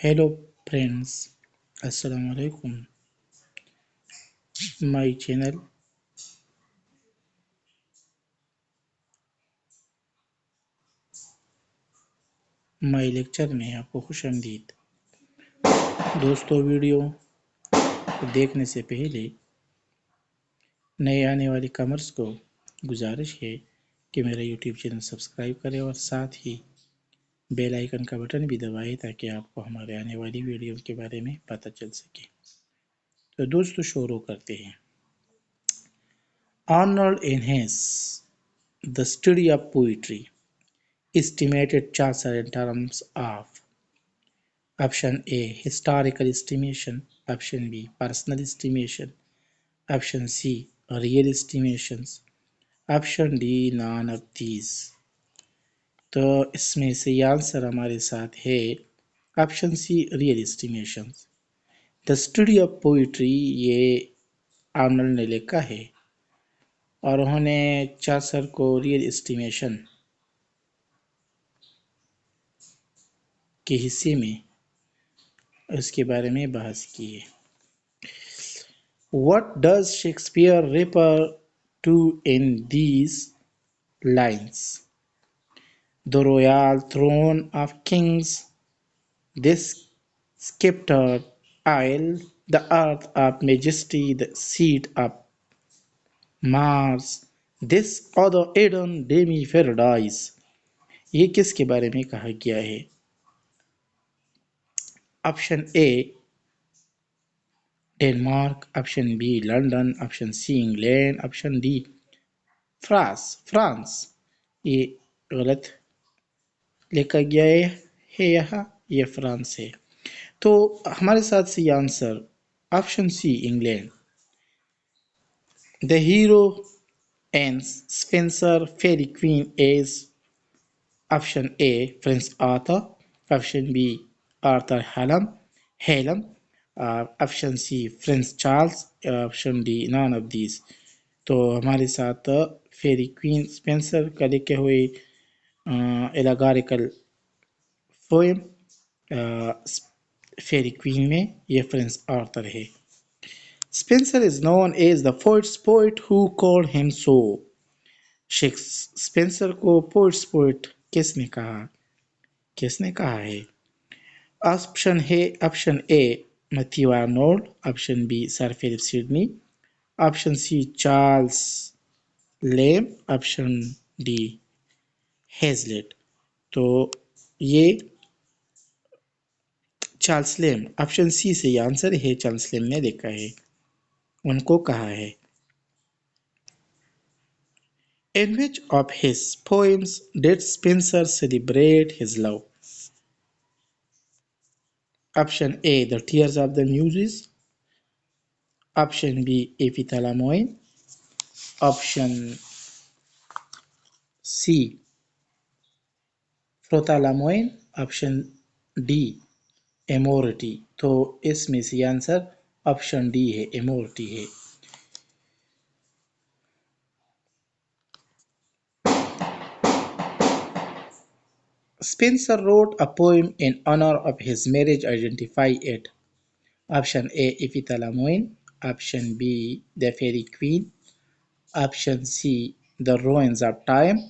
Hello friends, Assalam Alaikum. My channel, my lecture में आपको खुशामदीद। दोस्तों, वीडियो को देखने से पहले नए आने वाले कमर्स को गुजारिश है कि मेरा यूट्यूब चैनल सब्सक्राइब करें और साथ ही बेल आइकन का बटन भी दबाएं ताकि आपको हमारे आने वाली वीडियो के बारे में पता चल सके। तो दोस्तों, शुरू करते हैं। Arnold enhances the study of poetry, estimated Chaucer in terms of Option A, historical estimation. Option B, personal estimation. Option C, real estimations. Option D, none of these. तो इसमें से आंसर हमारे साथ है option C, real estimations. The study of poetry ये Arnold ने लिखा है और उन्होंने चासर को रियल एस्टिमेशन के हिस्से में उसके बारे में बहस की है। What does Shakespeare refer to in these lines? The royal throne of kings, this sceptred isle, the earth of majesty, the seat of Mars, this other Eden demi paradise। ये किसके बारे में कहा गया है? Option A Denmark, option B London, option C England, option D France. ये गलत लिखा गया है यहाँ, ये फ्रांस है। तो हमारे साथ से ये answer option C England. The hero and Spenser Faerie Queene as option A French Arthur, option B Arthur Hallam, option C French Charles, option D none of these. तो हमारे साथ फेरी क्वीन स्पेंसर का लिखे हुए एलागारिकल पोएम फेरी Queene में ये Prince Arthur है। Spenser is known as the poet's poet who called him so. Spenser को पोइट्स पोइट किसने कहा है? Option A Matthew Arnold, option B sir Philip Sidney, option C Charles Lamb, option D Hazlitt. तो ये Charles Lamb, option C से answer है। Charles लेम ने लिखा है, उनको कहा है। In which of his poems did Spenser celebrate his love? Option A, The Tears of the Muses. Option B, Epithalamoin. Option C, Prothalamoin. Option D, Amority। तो इसमें से आंसर ऑप्शन डी है, एमोरिटी है। Spenser wrote a poem in honor of his marriage. Identify it. Option A, Epithalamoin. Option B, The Fairy Queen. Option C, The Ruins of Time.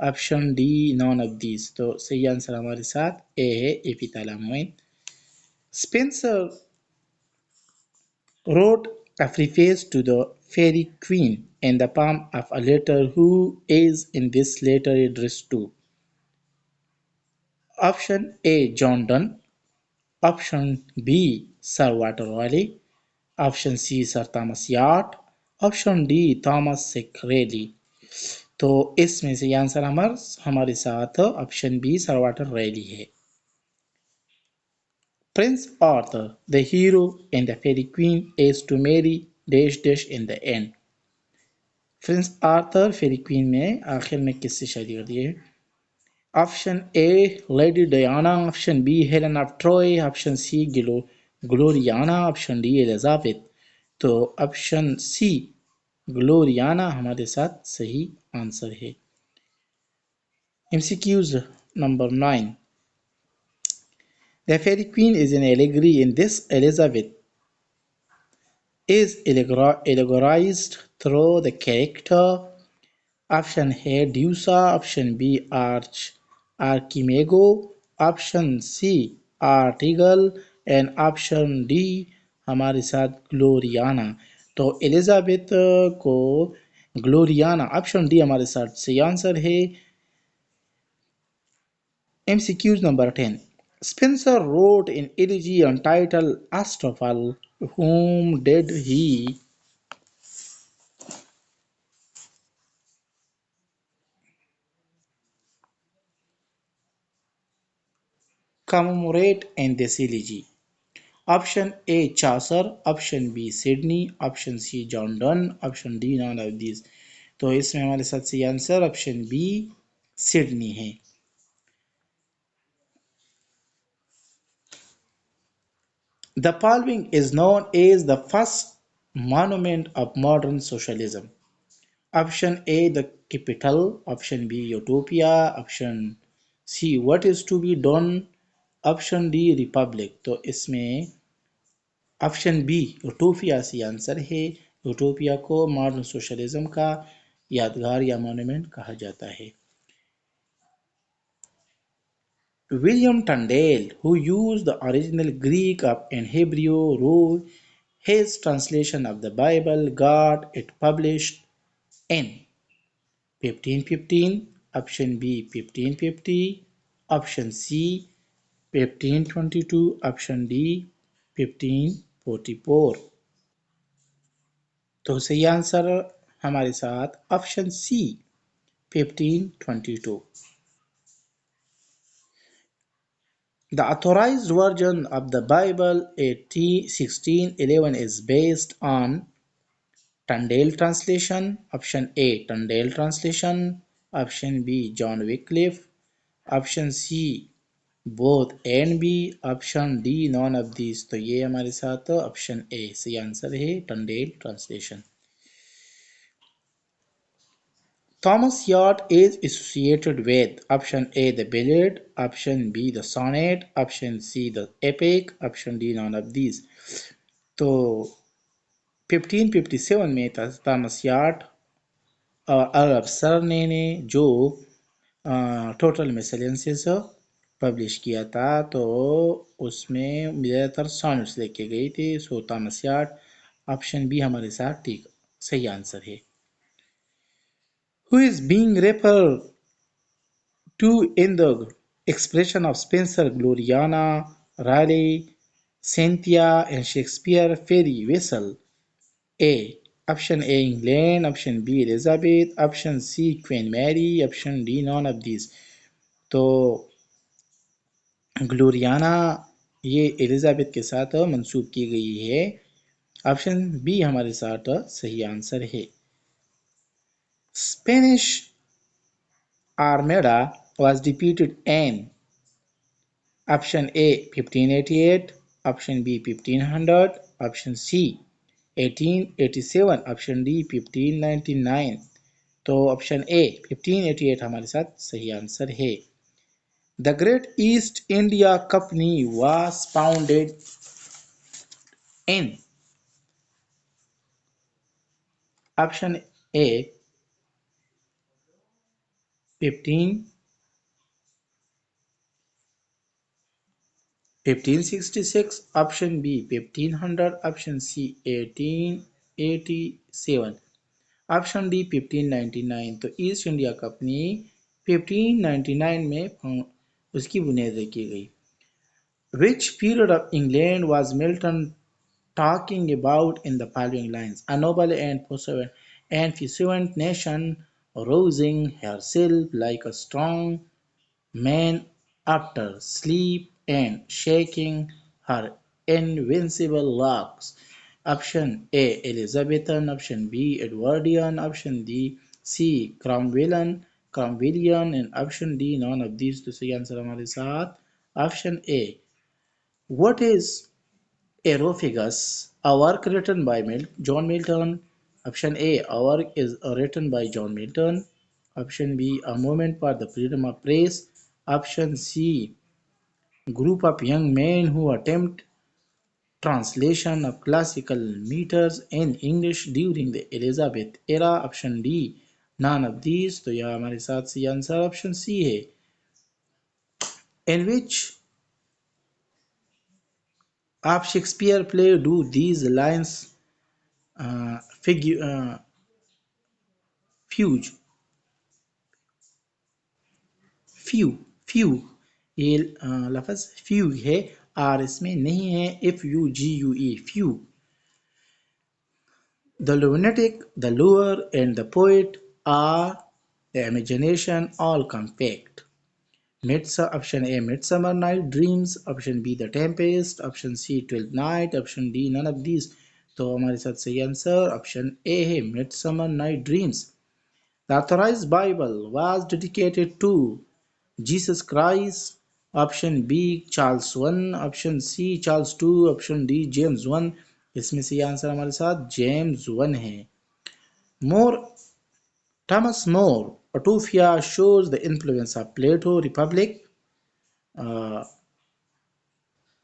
Option D none of these. तो सही answer हमारे साथ A है, Epithalamion. Spenser wrote a preface to the Fairy Queen in the palm of a letter. Who is in this letter addressed to? Option A, John Donne. Option B, Sir Walter Raleigh. Option C, Sir Thomas Yard. Option D, Thomas Raleigh। तो इसमें से answer हमारे साथ option B sir Walter Raleigh है। Prince Arthur, the hero and the fairy queen, is to marry dash in the end। Prince Arthur Faerie Queene में आखिर में किससे शादी कर दी है? Option A Lady Diana, option B Helen of Troy, option C Gloriana, option D Elizabeth. तो option C Gloriana हमारे साथ सही आंसर है। MCQs number 9. The Fairy Queen is an allegory in this Elizabeth is allegorized through the character. Option A Deusa, option B Archimago, option C Artigal and option D हमारे साथ ग्लोरियाना। तो Elizabeth को ग्लोरियाना option D हमारे साथ सही answer है। MCQs number 10. Spencer wrote an elegy entitled Astrophel. Whom did he commemorate in this elegy? Option A Chaucer, option B Sydney, option C John Donne, option D none of these। तो इसमें हमारे साथ सही answer option B Sydney है। The following is known as the first monument of modern socialism. Option A the Capital, option B Utopia, option C what is to be done, option D Republic। तो इसमें option B Utopia C answer है। Utopia को modern socialism का यादगार या monument कहा जाता है। William Tyndale, who used the original Greek and Hebrew, wrote his translation of the Bible, got it published in 1515, option B 1550, option C 1522, option D 1544। तो सही आंसर हमारे साथ option C 1522। The authorized version of the Bible 1611 is based on Tyndale translation, option A Tyndale translation, option B John Wycliffe, option C both A and B, option D none of these। तो ये हमारे साथ option A सही answer है Tyndale translation। Thomas Yacht is associated with option A the ballad, option B the sonnet, option C the epic, option D none of these। तो 1557 में Thomas yacht और अरब सरने ने जो टोटल मिसलेनियस पब्लिश किया था तो उसमें ज़्यादातर सॉनेट्स लेके गई थी। सो थॉमस याट ऑप्शन बी हमारे साथ ठीक सही आंसर है। Who is being referred to in the expression of Spencer, Gloriana, Raleigh, Cynthia, and Shakespeare fairy vessel? A. Option A England, option B Elizabeth, option C Queen Mary, option D none of these। तो ग्लोरियाना ये Elizabeth के साथ मंसूब की गई है। Option B हमारे साथ सही आंसर है। Spanish armada was defeated in option A 1588, option B 1500, option C 1887, option D 1599। तो ऑप्शन ए 1588 हमारे साथ सही आंसर है। The Great East India Company was founded in option A 1566, option B 1500, option C 1887, option D 1599। तो east India company 1599 में उसकी बुनियाद रखी गई। Which period of England was Milton talking about in the following lines? A noble and puissant nation, rousing herself like a strong man after sleep and shaking her invincible locks. Option A Elizabethan, option B Edwardian, option D C Cromwellian and option D none of these। तो सही answer हमारे साथ option A. What is Aerophagus? A work written by John Milton. Option A. A work is written by John Milton. Option B. A movement for the freedom of press. Option C. Group of young men who attempt translation of classical meters in English during the Elizabeth era. Option D none of these. तो यह हमारे साथ C answer option सी है. In which of Shakespeare play do these lines figure fuse few few ये लफ्ज few है, are इसमें नहीं है. F U G U E few. The lunatic, the lure, and the poet are the imagination all compact. Option A Midsummer Night Dreams, option B The Tempest, option C 12th Night, option D none of these. तो हमारे साथ सही answer option A है Midsummer Night Dreams. The Authorized Bible was dedicated to Jesus Christ. Option B Charles 1, option C Charles 2, option D James 1. इसमें से answer हमारे साथ James 1 है. More Thomas More Utopia shows the influence of Plato, Republic, uh,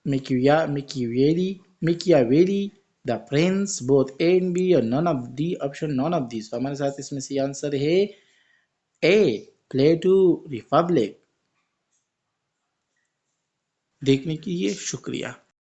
Machiavelli, The Prince, both A and B और none of the option none of these. तो हमारे साथ इसमें से आंसर है ए प्लेटो रिपब्लिक. देखने के लिए शुक्रिया.